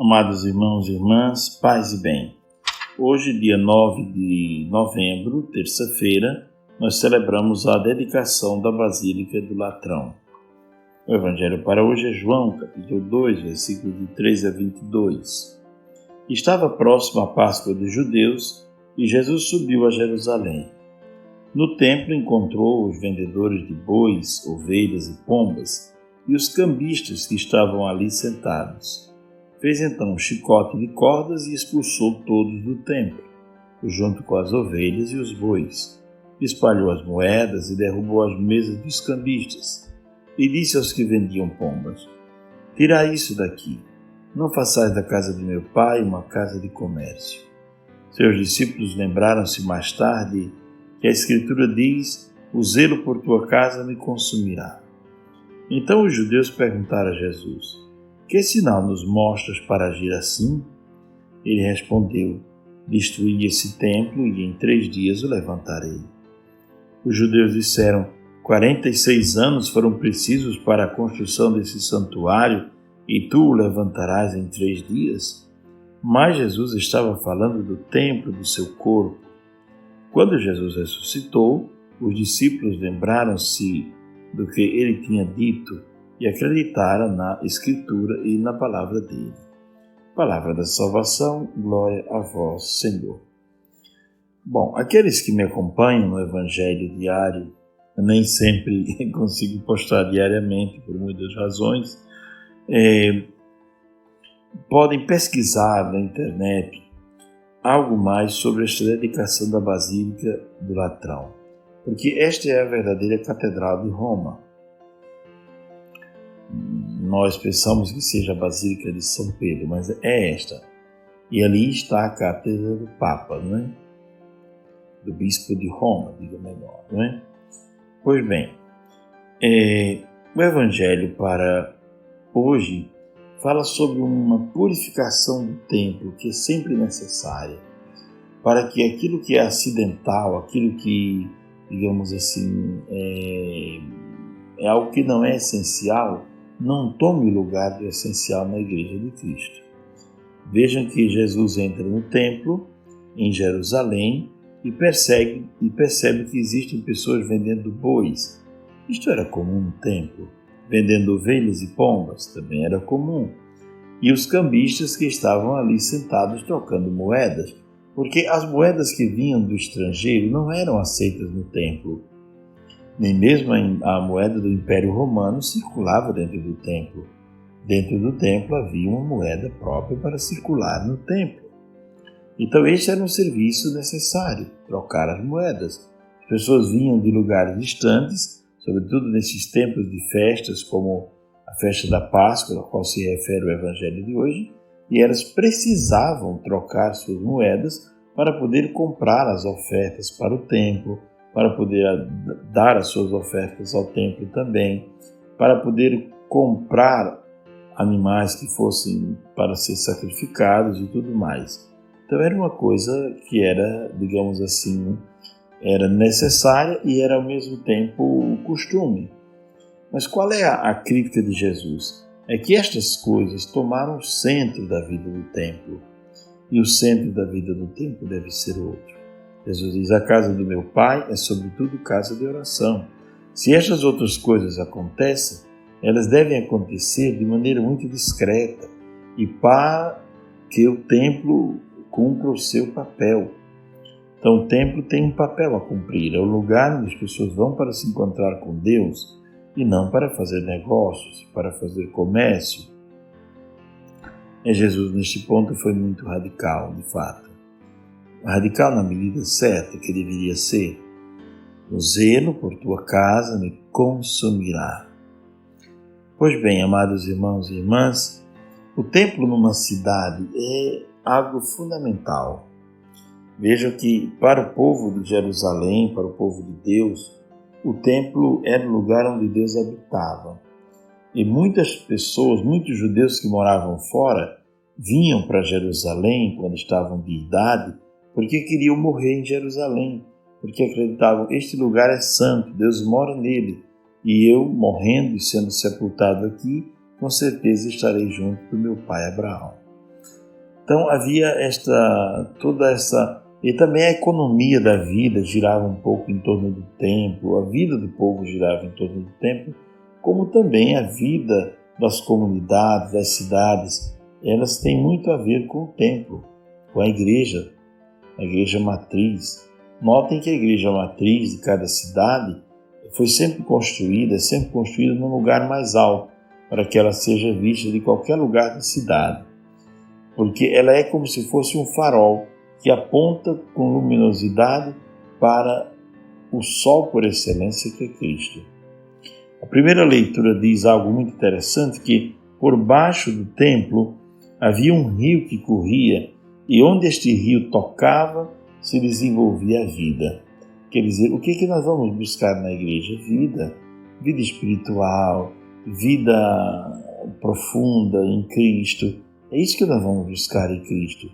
Amados irmãos e irmãs, paz e bem. Hoje, dia 9 de novembro, terça-feira, nós celebramos a dedicação da Basílica do Latrão. O Evangelho para hoje é João, capítulo 2, versículos de 3 a 22. Estava próximo a Páscoa dos judeus e Jesus subiu a Jerusalém. No templo encontrou os vendedores de bois, ovelhas e pombas e os cambistas que estavam ali sentados. Fez então um chicote de cordas e expulsou todos do templo, junto com as ovelhas e os bois. Espalhou as moedas e derrubou as mesas dos cambistas. E disse aos que vendiam pombas: Tirai isso daqui, não façais da casa de meu pai uma casa de comércio. Seus discípulos lembraram-se mais tarde que a Escritura diz: O zelo por tua casa me consumirá. Então os judeus perguntaram a Jesus: Que sinal nos mostras para agir assim? Ele respondeu: Destruí esse templo e em 3 dias o levantarei. Os judeus disseram: 46 anos foram precisos para a construção desse santuário e tu o levantarás em 3 dias? Mas Jesus estava falando do templo do seu corpo. Quando Jesus ressuscitou, os discípulos lembraram-se do que ele tinha dito e acreditaram na Escritura e na palavra dele. Palavra da salvação, glória a vós, Senhor. Bom, aqueles que me acompanham no Evangelho diário, eu nem sempre consigo postar diariamente por muitas razões, podem pesquisar na internet algo mais sobre esta dedicação da Basílica do Latrão, porque esta é a verdadeira Catedral de Roma. Nós pensamos que seja a Basílica de São Pedro, mas é esta. E ali está a cátedra do Papa, não é? Do Bispo de Roma, diga melhor, não é? Pois bem, o Evangelho para hoje fala sobre uma purificação do templo que é sempre necessária, para que aquilo que é acidental, aquilo que, digamos assim, é algo que não é essencial, não tome o lugar do essencial na Igreja de Cristo. Vejam que Jesus entra no templo, em Jerusalém, e percebe que existem pessoas vendendo bois. Isto era comum no templo. Vendendo ovelhas e pombas também era comum. E os cambistas que estavam ali sentados trocando moedas, porque as moedas que vinham do estrangeiro não eram aceitas no templo. Nem mesmo a moeda do Império Romano circulava dentro do templo. Dentro do templo havia uma moeda própria para circular no templo. Então este era um serviço necessário, trocar as moedas. As pessoas vinham de lugares distantes, sobretudo nesses tempos de festas, como a festa da Páscoa, a qual se refere o Evangelho de hoje, e elas precisavam trocar suas moedas para poder comprar as ofertas para o templo, para poder dar as suas ofertas ao templo também, para poder comprar animais que fossem para ser sacrificados e tudo mais. Então era uma coisa que era, digamos assim, era necessária e era ao mesmo tempo o costume. Mas qual é a crítica de Jesus? É que estas coisas tomaram o centro da vida do templo. E o centro da vida do templo deve ser outro. Jesus diz: a casa do meu pai é sobretudo casa de oração. Se estas outras coisas acontecem, elas devem acontecer de maneira muito discreta e para que o templo cumpra o seu papel. Então o templo tem um papel a cumprir, é o lugar onde as pessoas vão para se encontrar com Deus e não para fazer negócios, para fazer comércio. E Jesus neste ponto foi muito radical, de fato. Radical na medida certa que deveria ser: o zelo por tua casa me consumirá. Pois bem, amados irmãos e irmãs, o templo numa cidade é algo fundamental. Vejam que para o povo de Jerusalém, para o povo de Deus, o templo era o lugar onde Deus habitava. E muitas pessoas, muitos judeus que moravam fora, vinham para Jerusalém quando estavam de idade, porque queriam morrer em Jerusalém, porque acreditavam: este lugar é santo, Deus mora nele, e eu, morrendo e sendo sepultado aqui, com certeza estarei junto do meu pai Abraão. Então havia toda essa... E também a economia da vida girava um pouco em torno do templo, a vida do povo girava em torno do templo, como também a vida das comunidades, das cidades, elas têm muito a ver com o templo, com a igreja matriz. Notem que a igreja matriz de cada cidade foi sempre construída num lugar mais alto, para que ela seja vista de qualquer lugar da cidade, porque ela é como se fosse um farol que aponta com luminosidade para o sol por excelência, que é Cristo. A primeira leitura diz algo muito interessante, que por baixo do templo havia um rio que corria, e onde este rio tocava se desenvolvia a vida. Quer dizer, o que nós vamos buscar na igreja? Vida espiritual, vida profunda em Cristo. É isso que nós vamos buscar em Cristo.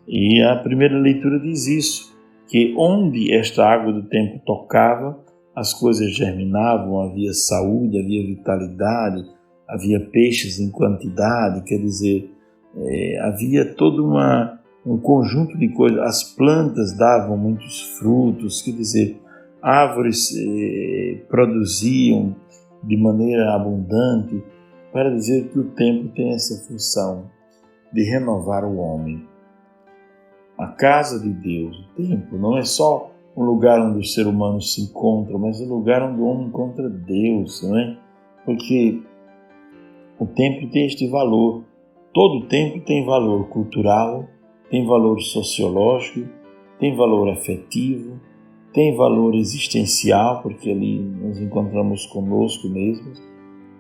E a primeira leitura diz isso, que onde esta água do templo tocava, as coisas germinavam, havia saúde, havia vitalidade, havia peixes em quantidade, quer dizer, havia todo um conjunto de coisas. As plantas davam muitos frutos, quer dizer, árvores produziam de maneira abundante, para dizer que o templo tem essa função de renovar o homem. A casa de Deus, o templo, não é só um lugar onde o ser humano se encontra, mas é um lugar onde o homem encontra Deus, não é? Porque o templo tem este valor. Todo templo tem valor cultural, tem valor sociológico, tem valor afetivo, tem valor existencial, porque ali nos encontramos conosco mesmos,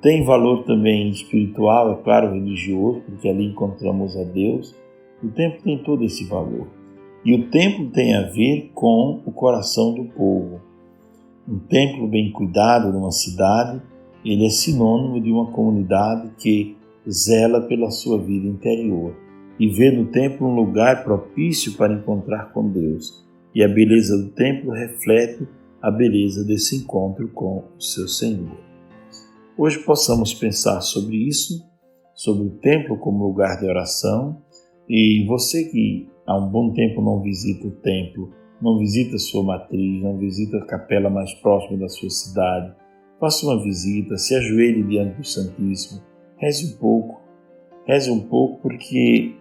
tem valor também espiritual, é claro, religioso, porque ali encontramos a Deus. O templo tem todo esse valor. E o templo tem a ver com o coração do povo. Um templo bem cuidado numa cidade, ele é sinônimo de uma comunidade que zela pela sua vida interior e vê no templo um lugar propício para encontrar com Deus. E a beleza do templo reflete a beleza desse encontro com o seu Senhor. Hoje possamos pensar sobre isso, sobre o templo como lugar de oração. E você que há um bom tempo não visita o templo, não visita a sua matriz, não visita a capela mais próxima da sua cidade, faça uma visita, se ajoelhe diante do Santíssimo, reze um pouco, porque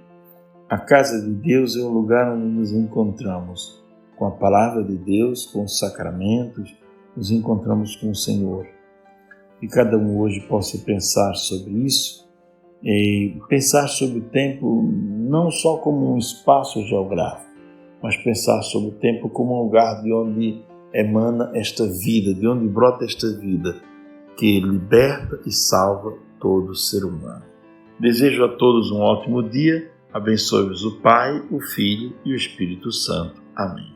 a casa de Deus é o lugar onde nos encontramos com a palavra de Deus, com os sacramentos, nos encontramos com o Senhor. Que cada um hoje possa pensar sobre isso, e pensar sobre o templo não só como um espaço geográfico, mas pensar sobre o templo como um lugar de onde emana esta vida, de onde brota esta vida, que liberta e salva todo ser humano. Desejo a todos um ótimo dia, abençoe-vos o Pai, o Filho e o Espírito Santo. Amém.